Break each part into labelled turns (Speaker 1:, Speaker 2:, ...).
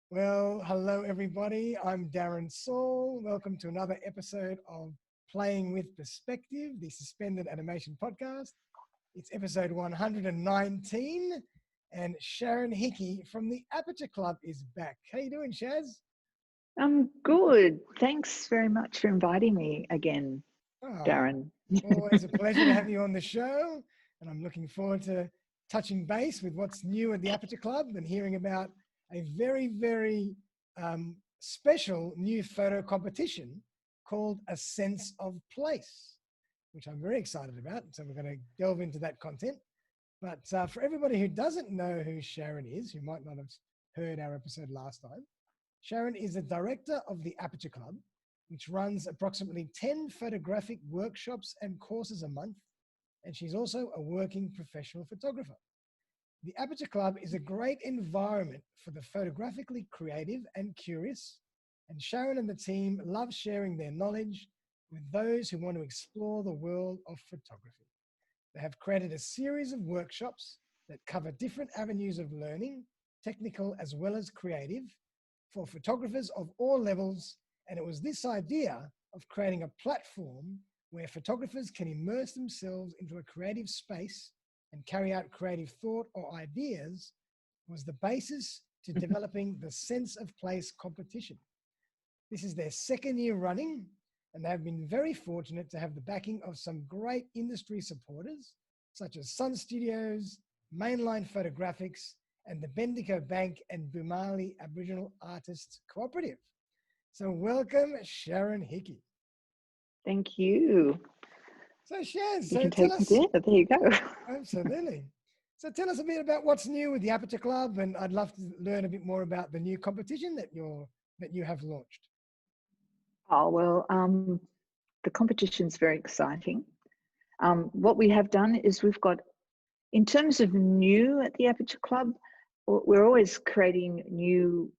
Speaker 1: Well, hello everybody. I'm Darren Saul. Welcome to another episode of Playing with Perspective, the Suspended Animation Podcast. It's episode 119, and Sharon Hickey from the Aperture Club is back. How you doing, Shaz?
Speaker 2: I'm good. Thanks very much for inviting me again,
Speaker 1: Oh,
Speaker 2: Darren.
Speaker 1: always a pleasure to have you on the show, and I'm looking forward to touching base with what's new at the Aperture Club and hearing about a very special new photo competition called A Sense of Place, which I'm very excited about. So we're going to delve into that content. But for everybody who doesn't know who Sharon is, who might not have heard our episode last time, Sharon is the director of the Aperture Club, which runs approximately 10 photographic workshops and courses a month. And she's also a working professional photographer. The Aperture Club is a great environment for the photographically creative and curious, and Sharon and the team love sharing their knowledge with those who want to explore the world of photography. They have created a series of workshops that cover different avenues of learning, technical as well as creative, for photographers of all levels, and it was this idea of creating a platform where photographers can immerse themselves into a creative space and carry out creative thought or ideas was the basis to developing the Sense of Place competition. This is their second year running, and they have been very fortunate to have the backing of some great industry supporters, such as Sun Studios, Mainline Photographics, and the Bendigo Bank and Bumali Aboriginal Artists Cooperative. So welcome, Sharon Hickey.
Speaker 2: Thank you.
Speaker 1: So Shaz,
Speaker 2: You
Speaker 1: so
Speaker 2: can
Speaker 1: tell
Speaker 2: take me
Speaker 1: us,
Speaker 2: there. There you go.
Speaker 1: absolutely. So tell us a bit about what's new with the Aperture Club, and I'd love to learn a bit more about the new competition that you have launched.
Speaker 2: Oh, well, the competition's very exciting. What we have done is we've got, in terms of new at the Aperture Club, we're always creating new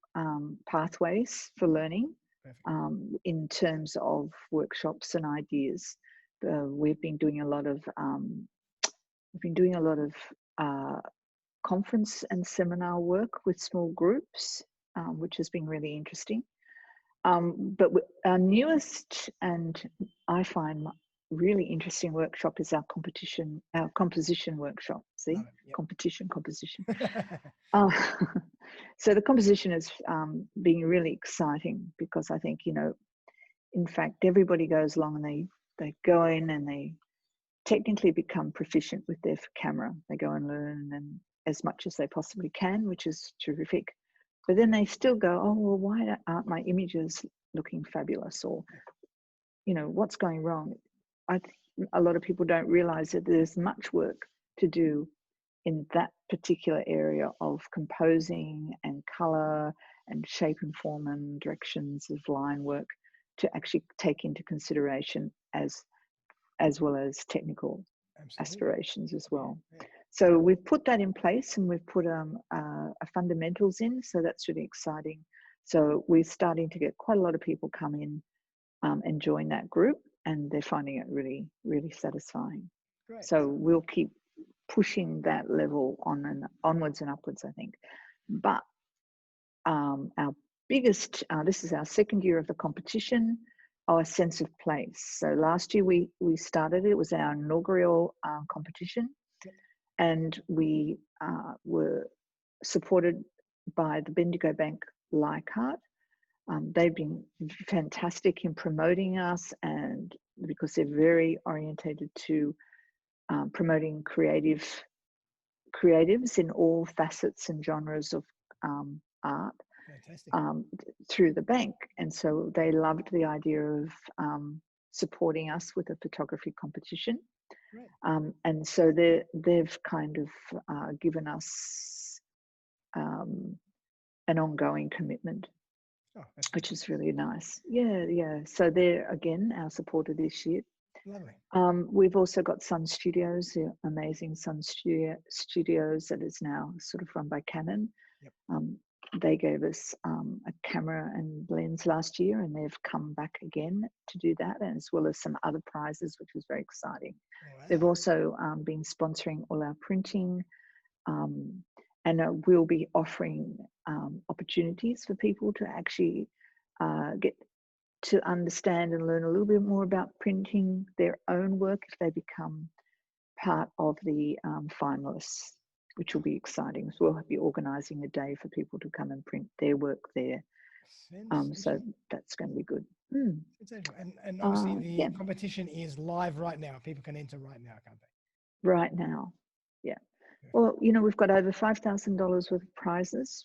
Speaker 2: pathways for learning
Speaker 1: Perfect.
Speaker 2: in terms of workshops and ideas. We've been doing a lot of uh, conference and seminar work with small groups, which has been really interesting. But our newest and I find really interesting workshop is our composition workshop. See,
Speaker 1: Love it.
Speaker 2: composition.
Speaker 1: Yep.
Speaker 2: Uh, so the composition has been really exciting because I think, in fact, everybody goes along and they go in and they technically become proficient with their camera. They go and learn and as much as they possibly can, which is terrific. But then they still go, oh, well, why aren't my images looking fabulous? Or, what's going wrong? I think a lot of people don't realize that there's much work to do in that particular area of composing and color and shape and form and directions of line work to actually take into consideration as well as technical
Speaker 1: Absolutely.
Speaker 2: aspirations as well.
Speaker 1: Yeah.
Speaker 2: So we've put that in place and we've put a fundamentals in, so that's really exciting. So we're starting to get quite a lot of people come in and join that group, and they're finding it really, really satisfying.
Speaker 1: Great.
Speaker 2: So we'll keep pushing that level on and onwards and upwards, I think. But our biggest, this is our second year of the competition, our sense of place. So last year we started, it was our inaugural competition, and we were supported by the Bendigo Bank Leichhardt. They've been fantastic in promoting us, and because they're very orientated to promoting creatives in all facets and genres of art.
Speaker 1: Fantastic.
Speaker 2: Through the bank, and so they loved the idea of supporting us with a photography competition.
Speaker 1: Great.
Speaker 2: And so they've kind of given us an ongoing commitment,
Speaker 1: Oh,
Speaker 2: which is really nice. Yeah. So they're again our supporter this year.
Speaker 1: lovely.
Speaker 2: We've also got Sun Studios, the amazing Sun Studios that is now sort of run by Canon.
Speaker 1: Yep.
Speaker 2: They gave us a camera and lens last year, and they've come back again to do that, and as well as some other prizes, which was very exciting.
Speaker 1: Wow.
Speaker 2: They've also been sponsoring all our printing, and we'll be offering opportunities for people to actually get to understand and learn a little bit more about printing their own work if they become part of the finalists, which will be exciting. So we'll be organising a day for people to come and print their work there. So that's going to be good.
Speaker 1: And obviously the competition is live right now. People can enter right now, can't they?
Speaker 2: Right now, yeah. Well, you know, we've got over $5,000 worth of prizes.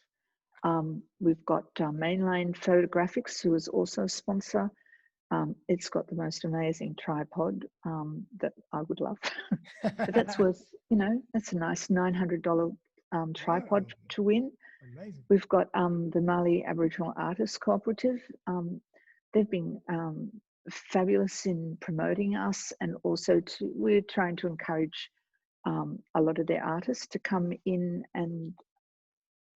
Speaker 2: We've got Mainline Photographics, who is also a sponsor. It's got the most amazing tripod that I would love. But that's worth, you know, that's a nice $900 tripod to win.
Speaker 1: Amazing.
Speaker 2: We've got the Mali Aboriginal Artists Cooperative. They've been fabulous in promoting us, and also we're trying to encourage a lot of their artists to come in and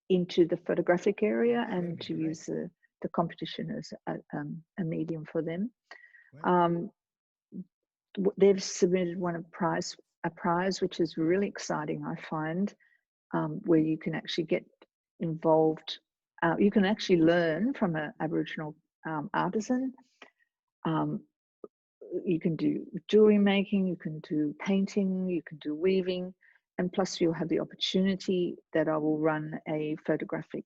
Speaker 2: into the photographic area and to use the competition as a medium for them. They've submitted a prize which is really exciting, I find, where you can actually get involved. You can actually learn from an Aboriginal artisan. You can do jewelry making, you can do painting, you can do weaving, and plus you'll have the opportunity that I will run a photographic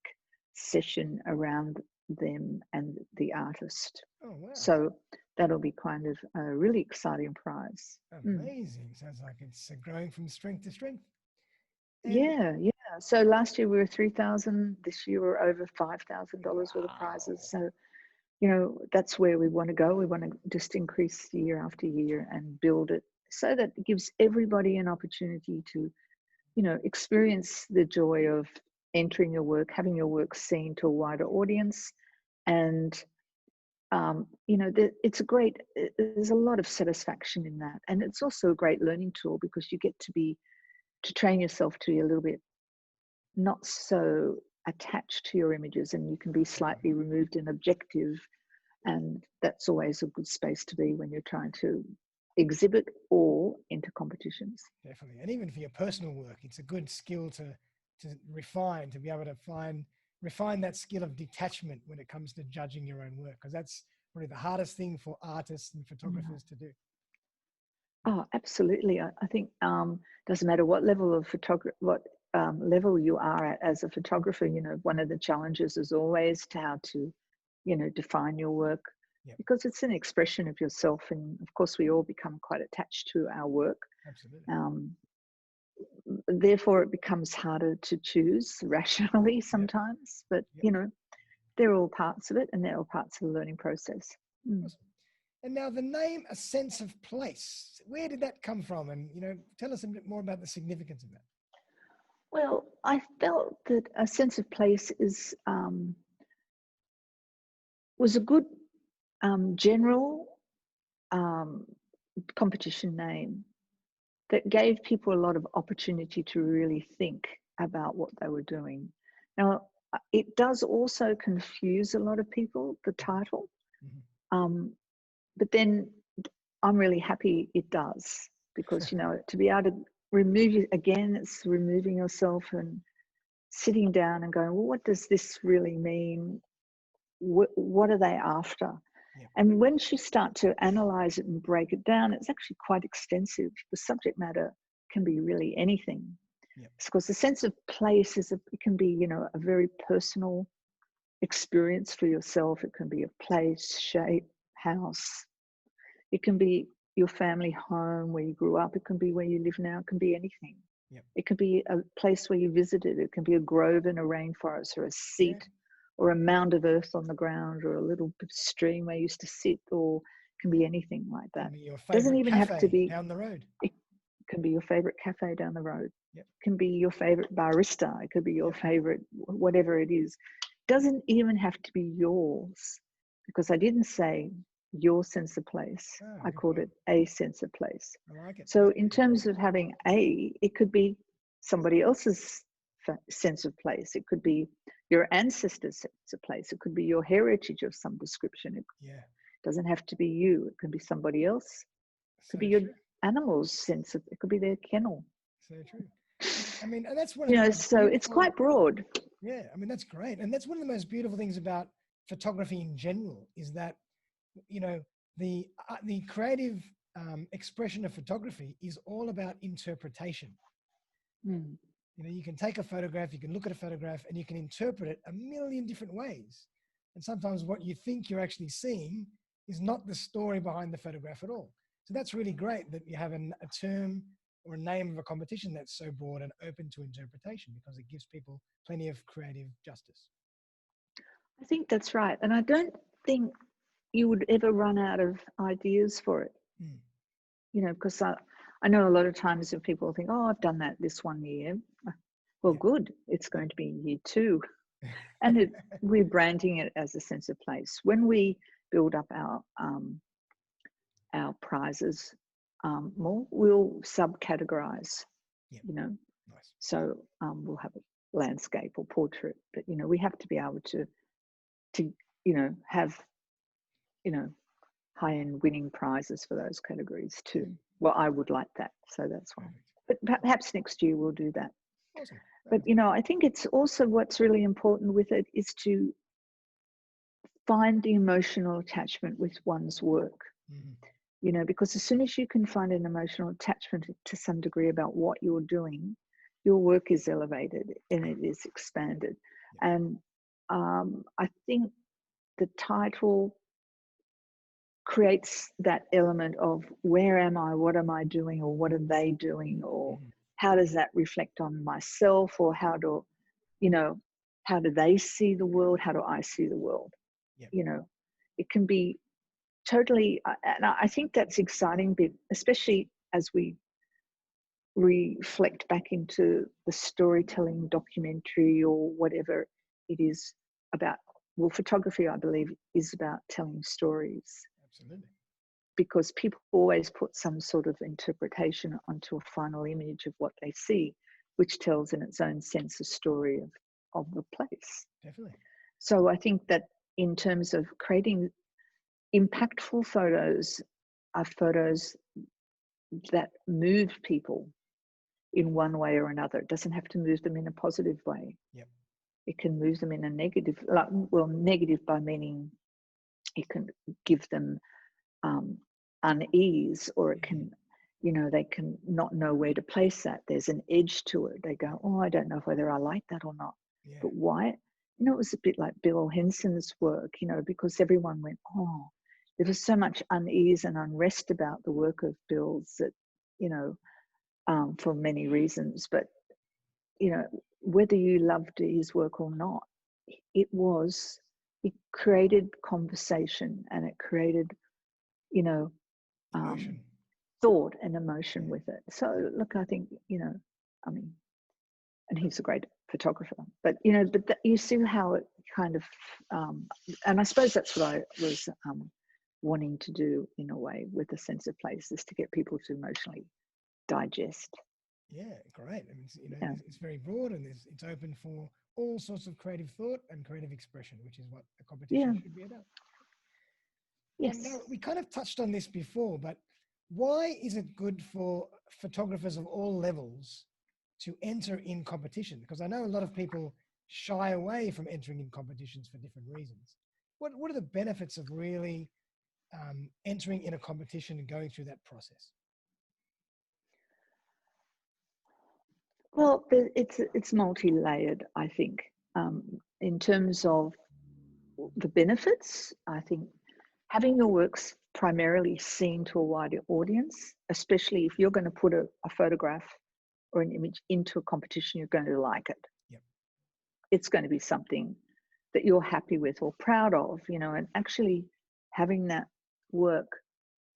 Speaker 2: session around them and the artist.
Speaker 1: Oh, wow.
Speaker 2: So that'll be kind of a really exciting prize.
Speaker 1: Amazing. Sounds like it's growing from strength to strength.
Speaker 2: And yeah. So last year we were 3,000. This year we're over $5,000 worth of prizes. So, you know, that's where we want to go. We want to just increase year after year and build it so that it gives everybody an opportunity to, you know, experience the joy of entering your work, having your work seen to a wider audience. And, you know, there's a lot of satisfaction in that. And it's also a great learning tool because you get to train yourself to be a little bit not so attached to your images, and you can be slightly removed and objective. And that's always a good space to be when you're trying to exhibit or enter competitions.
Speaker 1: Definitely. And even for your personal work, it's a good skill to refine, to be able to refine that skill of detachment when it comes to judging your own work, because that's probably the hardest thing for artists and photographers to do.
Speaker 2: Oh, absolutely. I think doesn't matter what level of level you are at as a photographer, you know, one of the challenges is always how to, you know, define your work, because it's an expression of yourself. And of course, we all become quite attached to our work.
Speaker 1: Absolutely.
Speaker 2: Therefore, it becomes harder to choose rationally sometimes, but, you know, they're all parts of it, and they're all parts of the learning process.
Speaker 1: Awesome. And now the name A Sense of Place, where did that come from? And, you know, tell us a bit more about the significance of that.
Speaker 2: Well, I felt that A Sense of Place was a good general competition name that gave people a lot of opportunity to really think about what they were doing. Now, it does also confuse a lot of people, the title, but then I'm really happy it does, because, you know, to be able to remove you again, it's removing yourself and sitting down and going, well, what does this really mean? What are they after? And once you start to analyze it and break it down, it's actually quite extensive. The subject matter can be really anything. Because the sense of place it can be, you know, a very personal experience for yourself. It can be a place, shape, house. It can be your family home where you grew up. It can be where you live now. It can be anything. It can be a place where you visited. It can be a grove in a rainforest, or a seat, or a mound of earth on the ground, or a little stream where you used to sit, or it can be anything like that.
Speaker 1: It
Speaker 2: doesn't even have to be
Speaker 1: down the road.
Speaker 2: It can be your favorite cafe down the road. It can be your favorite barista. It could be your favorite, whatever it is. It doesn't even have to be yours, because I didn't say your sense of place. I called it A Sense of Place.
Speaker 1: I like it.
Speaker 2: So in terms of having it could be somebody else's sense of place. It could be your ancestors' sense of place. It could be your heritage of some description. It doesn't have to be you. It can be somebody else. It could be your animal's sense of, it could be their kennel.
Speaker 1: So true. I mean, and that's one of
Speaker 2: You
Speaker 1: the
Speaker 2: know,
Speaker 1: most
Speaker 2: so it's
Speaker 1: beautiful.
Speaker 2: quite broad.
Speaker 1: Yeah, I mean, that's great. And that's one of the most beautiful things about photography in general is that, you know, the creative expression of photography is all about interpretation.
Speaker 2: Mm.
Speaker 1: You know, you can take a photograph, you can look at a photograph, and you can interpret it a million different ways. And sometimes what you think you're actually seeing is not the story behind the photograph at all. So that's really great that you have a term or a name of a competition that's so broad and open to interpretation, because it gives people plenty of creative justice.
Speaker 2: I think that's right. And I don't think you would ever run out of ideas for it,
Speaker 1: Mm.
Speaker 2: you know, because I know a lot of times if people think, oh, I've done that this one year. Well,
Speaker 1: Yeah.
Speaker 2: good. It's going to be year 2. And we're branding it as a sense of place. When we build up our prizes more, we'll subcategorize,
Speaker 1: Yeah.
Speaker 2: you know.
Speaker 1: Nice.
Speaker 2: So we'll have a landscape or portrait, but you know, we have to be able to you know have high-end winning prizes for those categories too. Well, I would like that, so that's why.
Speaker 1: Perfect.
Speaker 2: But perhaps next year we'll do that.
Speaker 1: Awesome.
Speaker 2: But you know, I think it's also what's really important with it is to find the emotional attachment with one's work.
Speaker 1: Mm-hmm.
Speaker 2: You know, because as soon as you can find an emotional attachment to some degree about what you're doing, your work is elevated and it is expanded.
Speaker 1: Yeah.
Speaker 2: And I think the title creates that element of where am I, what am I doing, or what are they doing, or
Speaker 1: Mm-hmm.
Speaker 2: how does that reflect on myself, or how do they see the world, how do I see the world?
Speaker 1: Yeah.
Speaker 2: You know, it can be totally, and I think that's exciting bit, especially as we reflect back into the storytelling documentary or whatever it is about. Well, photography, I believe, is about telling stories,
Speaker 1: Absolutely.
Speaker 2: because people always put some sort of interpretation onto a final image of what they see, which tells in its own sense a story of the place.
Speaker 1: Definitely.
Speaker 2: So I think that in terms of creating impactful photos are photos that move people in one way or another. It doesn't have to move them in a positive way.
Speaker 1: Yep.
Speaker 2: It can move them in a negative, negative by meaning it can give them unease, or it can, you know, they can not know where to place that. There's an edge to it. They go, oh, I don't know whether I like that or not.
Speaker 1: Yeah.
Speaker 2: But why? You know, it was a bit like Bill Henson's work, you know, because everyone went, oh, there was so much unease and unrest about the work of Bill's that, you know, for many reasons. But, you know, whether you loved his work or not, it created conversation, and it created, you know,
Speaker 1: Emotion.
Speaker 2: thought and emotion with it. So look, I think, you know, I mean, and he's a great photographer, but you know, but you see how it kind of, and I suppose that's what I was wanting to do in a way with a sense of place, is to get people to emotionally digest.
Speaker 1: Yeah, great. I mean, you know,
Speaker 2: Yeah.
Speaker 1: it's very broad, and it's open for all sorts of creative thought and creative expression, which is what a
Speaker 2: Yeah.
Speaker 1: competition should be about. Now,
Speaker 2: Yes.
Speaker 1: we kind of touched on this before, but why is it good for photographers of all levels to enter in competition? Because I know a lot of people shy away from entering in competitions for different reasons. What are the benefits of really entering in a competition and going through that process?
Speaker 2: Well, it's multi-layered, I think. In terms of the benefits, I think having your works primarily seen to a wider audience, especially if you're going to put a photograph or an image into a competition, you're going to like it.
Speaker 1: Yep.
Speaker 2: It's going to be something that you're happy with or proud of, you know, and actually having that work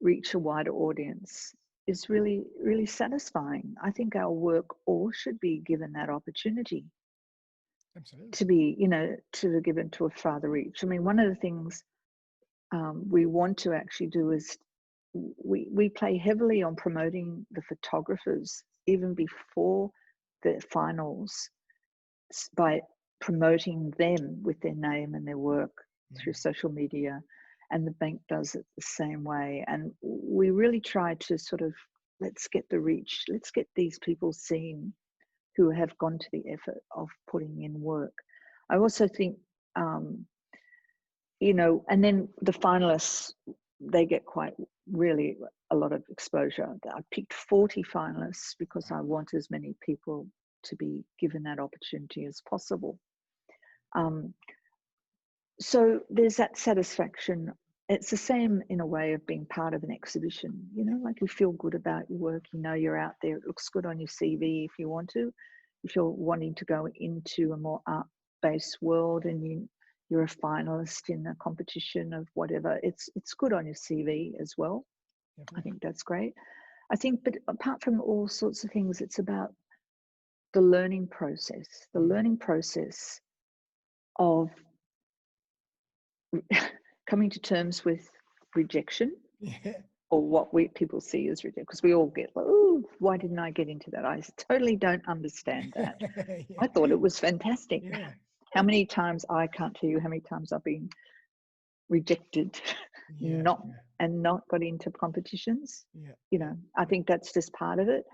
Speaker 2: reach a wider audience is really, really satisfying. I think our work all should be given that opportunity
Speaker 1: Absolutely.
Speaker 2: to be, you know, to given to a farther reach. I mean, one of the things we want to actually do is we play heavily on promoting the photographers even before the finals by promoting them with their name and their work through social media, and the bank does it the same way. And we really try to sort of, let's get the reach, let's get these people seen who have gone to the effort of putting in work. I also think, you know, and then the finalists, they get quite really a lot of exposure. I picked 40 finalists because I want as many people to be given that opportunity as possible. So there's that satisfaction. It's the same in a way of being part of an exhibition, you know, like you feel good about your work, you know, you're out there, it looks good on your CV if you want to. If you're wanting to go into a more art-based world and you're a finalist in a competition of whatever, it's good on your CV as well. I think that's great. I think, but apart from all sorts of things, it's about the learning process of coming to terms with rejection, or what people see as rejection, because we all get, oh, why didn't I get into that? I totally don't understand that. I thought it was fantastic. How many times, I can't tell you how many times I've been rejected, not got into competitions. You know, I think that's just part of it.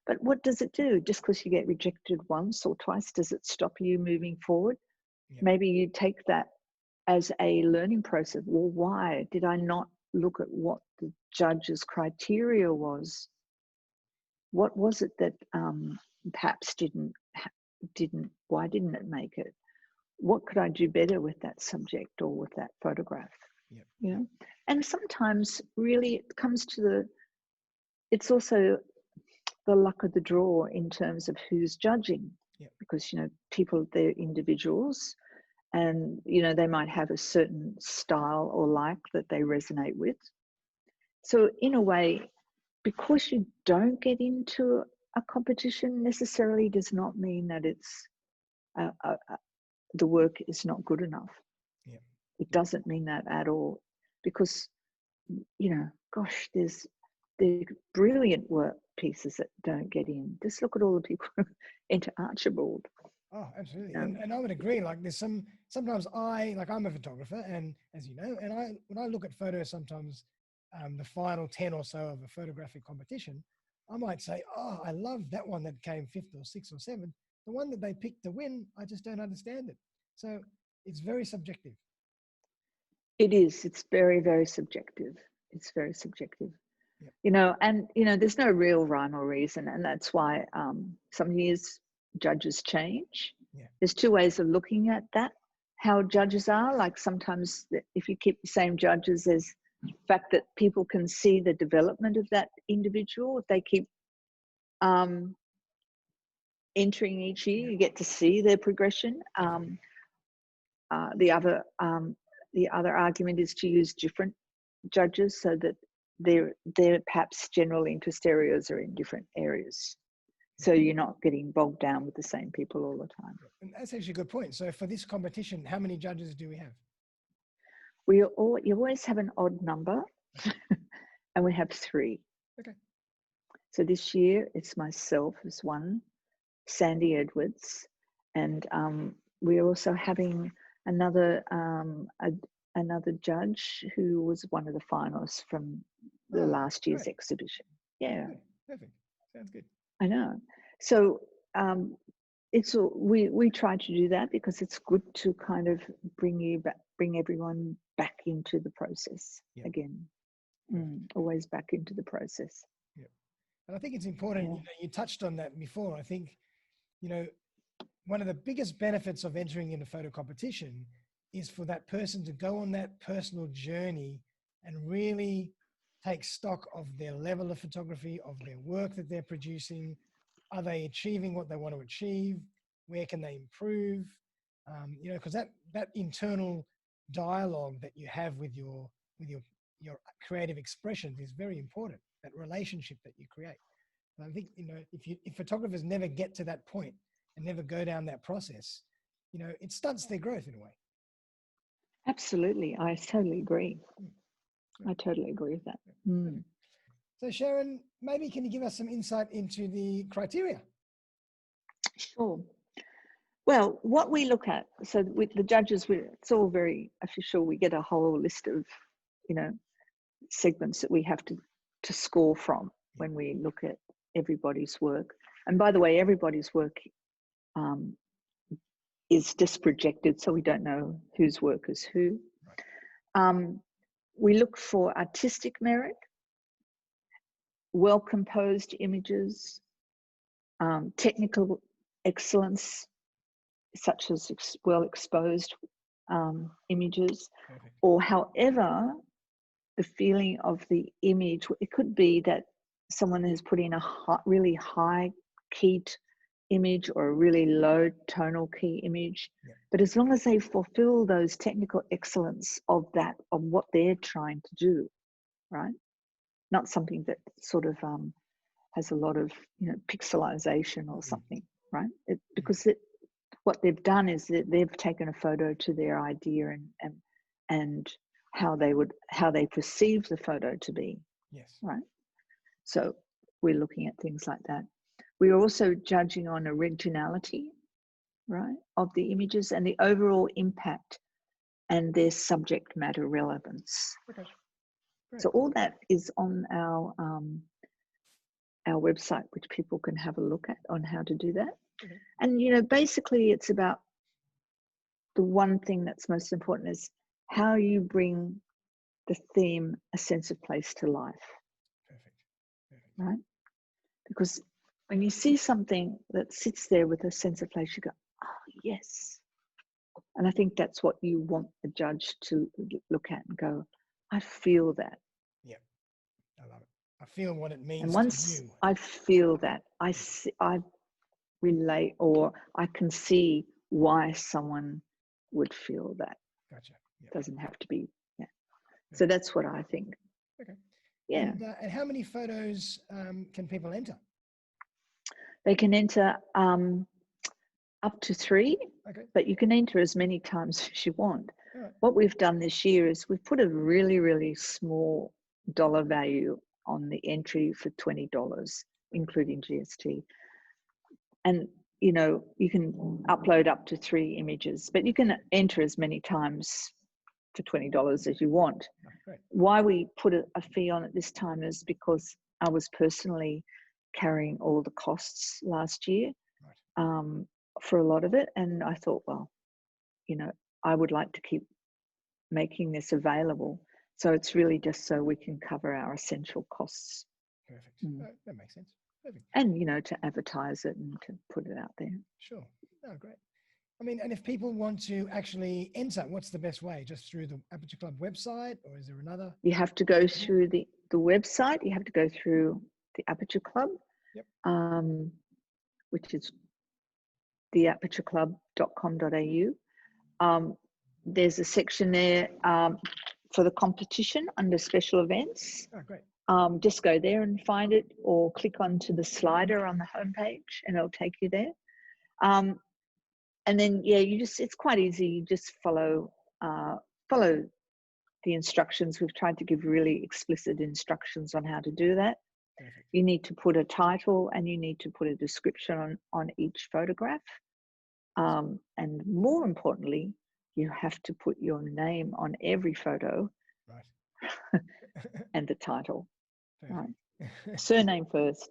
Speaker 2: But what does it do? Just because you get rejected once or twice, does it stop you moving forward? Maybe you take that as a learning process. Well, why did I not look at what the judge's criteria was? What was it that perhaps why didn't it make it? What could I do better with that subject or with that photograph? You know, and sometimes really it comes to it's also the luck of the draw in terms of who's judging, because, you know, people, they're individuals, and, you know, they might have a certain style or like that they resonate with. So in a way, because you don't get into a competition necessarily does not mean that it's the work is not good enough. It doesn't mean that at all, because, you know, gosh, there's brilliant work pieces that don't get in. Just look at all the people into Archibald.
Speaker 1: Oh, absolutely. And I would agree. Like there's sometimes I'm a photographer, and as you know, and when I look at photos, sometimes the final 10 or so of a photographic competition, I might say, oh, I love that one that came 5th or 6th or 7th. The one that they picked to win, I just don't understand it. So it's very subjective.
Speaker 2: It is. It's very, very subjective. It's very subjective. You know, and, you know, there's no real rhyme or reason. And that's why some years judges change. There's two ways of looking at that, how judges are. Like sometimes if you keep the same judges, there's the fact that people can see the development of that individual. If they keep entering each year, you get to see their progression. The other argument is to use different judges so that their perhaps general interest areas are in different arears. So you're not getting bogged down with the same people all the time.
Speaker 1: And that's actually a good point. So for this competition, how many judges do we have?
Speaker 2: You always have an odd number, and we have 3.
Speaker 1: Okay.
Speaker 2: So this year it's myself as one, Sandy Edwards, and we're also having another judge who was one of the finalists from the last year's exhibition. Yeah.
Speaker 1: Okay. Perfect. Sounds good.
Speaker 2: I know. So we try to do that because it's good to kind of bring everyone back into the process again. Always back into the process.
Speaker 1: Yeah. And I think it's important, you know, you touched on that before. I think, you know, one of the biggest benefits of entering in a photo competition is for that person to go on that personal journey and really take stock of their level of photography, of their work that they're producing. Are they achieving what they want to achieve? Where can they improve? You know, because that internal dialogue that you have with your creative expressions is very important. That relationship that you create. And I think, you know, if photographers never get to that point and never go down that process, you know, it stunts their growth in a way.
Speaker 2: Absolutely, I totally agree. I totally agree with that.
Speaker 1: So Sharon, maybe can you give us some insight into the criteria?
Speaker 2: Sure. Well, what we look at, so with the judges, it's all very official. We get a whole list of, you know, segments that we have to score from when we look at everybody's work. And by the way, everybody's work is just projected, so we don't know whose work is who. We look for artistic merit, well-composed images, technical excellence, such as well-exposed images, or however the feeling of the image. It could be that someone has put in a really high keyed image or a really low tonal key image, but as long as they fulfill those technical excellence of what they're trying to do, right? Not something that sort of has a lot of pixelization or something, right? Because what they've done is that they've taken a photo to their idea and how they perceive the photo to be.
Speaker 1: Yes.
Speaker 2: Right. So we're looking at things like that. We're also judging on originality, right, of the images and the overall impact and their subject matter relevance.
Speaker 1: Okay. Great.
Speaker 2: So all that is on our website, which people can have a look at on how to do that.
Speaker 1: Okay.
Speaker 2: And basically it's about the one thing that's most important is how you bring the theme, a sense of place, to life.
Speaker 1: Perfect.
Speaker 2: Right? Because when you see something that sits there with a sense of place, you go, oh, yes. And I think that's what you want the judge to look at and go, I feel that.
Speaker 1: Yeah, I love it. I feel what it means
Speaker 2: And once
Speaker 1: to you.
Speaker 2: I feel that, I relate, or I can see why someone would feel that.
Speaker 1: Gotcha. Yep.
Speaker 2: Doesn't have to be. Yeah. So that's what I think.
Speaker 1: Okay.
Speaker 2: Yeah.
Speaker 1: And how many photos can people enter?
Speaker 2: They can enter up to 3,
Speaker 1: okay,
Speaker 2: but you can enter as many times as you want.
Speaker 1: Right.
Speaker 2: What we've done this year is we've put a really, really small dollar value on the entry for $20, including GST. And, you can upload up to 3 images, but you can enter as many times for $20 as you want.
Speaker 1: Oh, great.
Speaker 2: Why we put a fee on it this time is because I was personally carrying all the costs last year.
Speaker 1: Right.
Speaker 2: For a lot of it, and I thought, well, I would like to keep making this available, so it's really just so we can cover our essential costs.
Speaker 1: Perfect. That makes sense. Perfect.
Speaker 2: And to advertise it and to put it out there. Sure.
Speaker 1: Oh, great. I mean, and if people want to actually enter, what's the best way? Just through the Aperture Club website, or is there another?
Speaker 2: You have to go through the website. You have to go through the Aperture Club, which is theapertureclub.com.au. There's a section there for the competition under special events.
Speaker 1: Oh, great.
Speaker 2: Just go there and find it, or click onto the slider on the homepage and it'll take you there. And then, it's quite easy. You just follow the instructions. We've tried to give really explicit instructions on how to do that.
Speaker 1: Perfect.
Speaker 2: You need to put a title and you need to put a description on each photograph. And more importantly, you have to put your name on every photo.
Speaker 1: Right.
Speaker 2: And the title.
Speaker 1: Perfect.
Speaker 2: Right. Surname first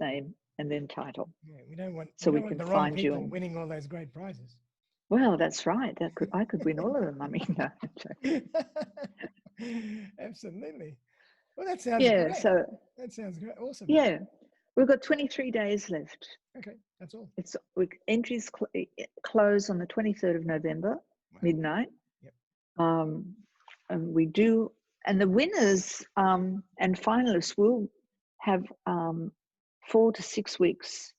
Speaker 2: name, and then title.
Speaker 1: Yeah, we don't want
Speaker 2: so
Speaker 1: we
Speaker 2: we
Speaker 1: don't
Speaker 2: can
Speaker 1: want the wrong
Speaker 2: find
Speaker 1: people
Speaker 2: you
Speaker 1: winning all those great prizes.
Speaker 2: Well, that's right. I could win all of them. I mean,
Speaker 1: absolutely. Well, that sounds
Speaker 2: great.
Speaker 1: So that sounds great. Awesome.
Speaker 2: Yeah, we've got 23 days left.
Speaker 1: Okay, that's all.
Speaker 2: Entries close on the 23rd of November, midnight.
Speaker 1: Yep.
Speaker 2: And we do, and the winners and finalists will have 4 to 6 weeks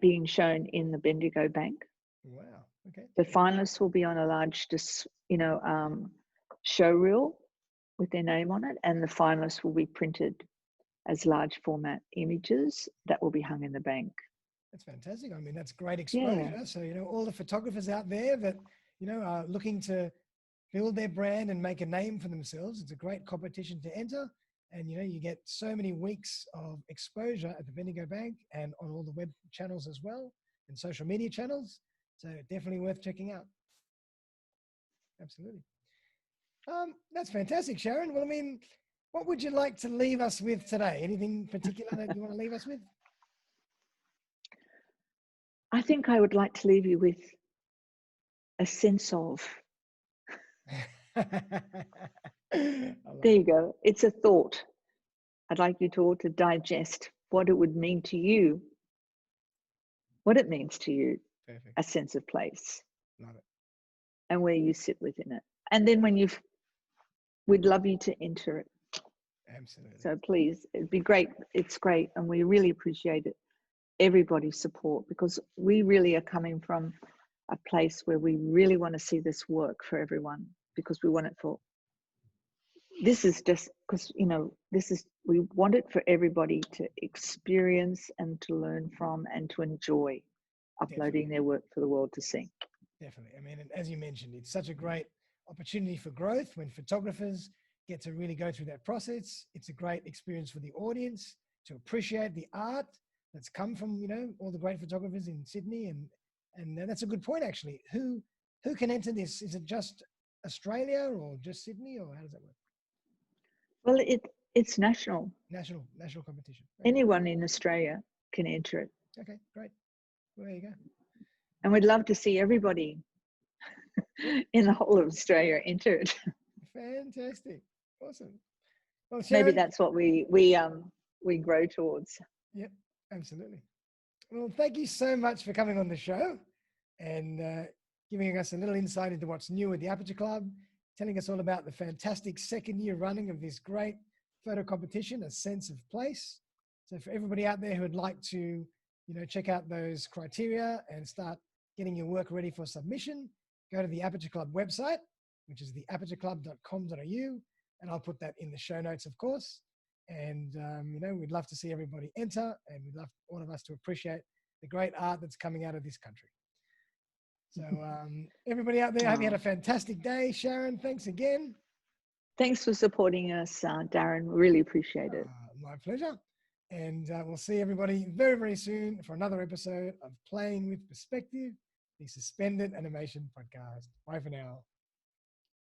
Speaker 2: being shown in the Bendigo Bank.
Speaker 1: Wow. Okay.
Speaker 2: The finalists will be on a large, show reel with their name on it, and the finalists will be printed as large format images that will be hung in the bank.
Speaker 1: That's fantastic. I mean, that's great exposure. Yeah. So, all the photographers out there that, are looking to build their brand and make a name for themselves, it's a great competition to enter. And, you get so many weeks of exposure at the Bendigo Bank and on all the web channels as well, and social media channels. So definitely worth checking out. Absolutely. That's fantastic, Sharon. Well, I mean, what would you like to leave us with today? Anything particular that you want to leave us with?
Speaker 2: I think I would like to leave you with a sense of,
Speaker 1: I love
Speaker 2: there
Speaker 1: it.
Speaker 2: you go. It's a thought. I'd like you to all to digest what it would mean to you, what it means to you,
Speaker 1: Perfect.
Speaker 2: a sense of place
Speaker 1: Love it.
Speaker 2: and where you sit within it. And then when we'd love you to enter it.
Speaker 1: Absolutely.
Speaker 2: So please, it'd be great. It's great. And we really appreciate it. Everybody's support, because we really are coming from a place where we really want to see this work for everyone, because we want it for, this is just because, you know, we want it for everybody to experience and to learn from and to enjoy uploading
Speaker 1: Definitely.
Speaker 2: their work for the world to see.
Speaker 1: Definitely. I mean, and as you mentioned, it's such a great opportunity for growth when photographers get to really go through that process. It's a great experience for the audience to appreciate the art that's come from, you know, all the great photographers in Sydney. And that's a good point, actually. Who can enter this? Is it just Australia or just Sydney, or how does that work?
Speaker 2: Well, it's national.
Speaker 1: National competition. Okay.
Speaker 2: Anyone in Australia can enter it.
Speaker 1: Okay, great. Well, there you go.
Speaker 2: And we'd love to see everybody in the whole of Australia enter it.
Speaker 1: Fantastic. Awesome. Well,
Speaker 2: Maybe
Speaker 1: Sharon.
Speaker 2: that's what we grow towards.
Speaker 1: Yep, absolutely. Well, thank you so much for coming on the show and giving us a little insight into what's new at the Aperture Club, telling us all about the fantastic second year running of this great photo competition, A Sense of Place. So for everybody out there who would like to, you know, check out those criteria and start getting your work ready for submission, go to the Aperture Club website, which is theapertureclub.com.au, and I'll put that in the show notes, of course. And, you know, we'd love to see everybody enter, and we'd love all of us to appreciate the great art that's coming out of this country. So everybody out there, I hope you had a fantastic day. Sharon, thanks again.
Speaker 2: Thanks for supporting us, Darren. Really appreciate it.
Speaker 1: My pleasure. And we'll see everybody very, very soon for another episode of Playing with Perspective, the Suspended Animation Podcast. Bye for now.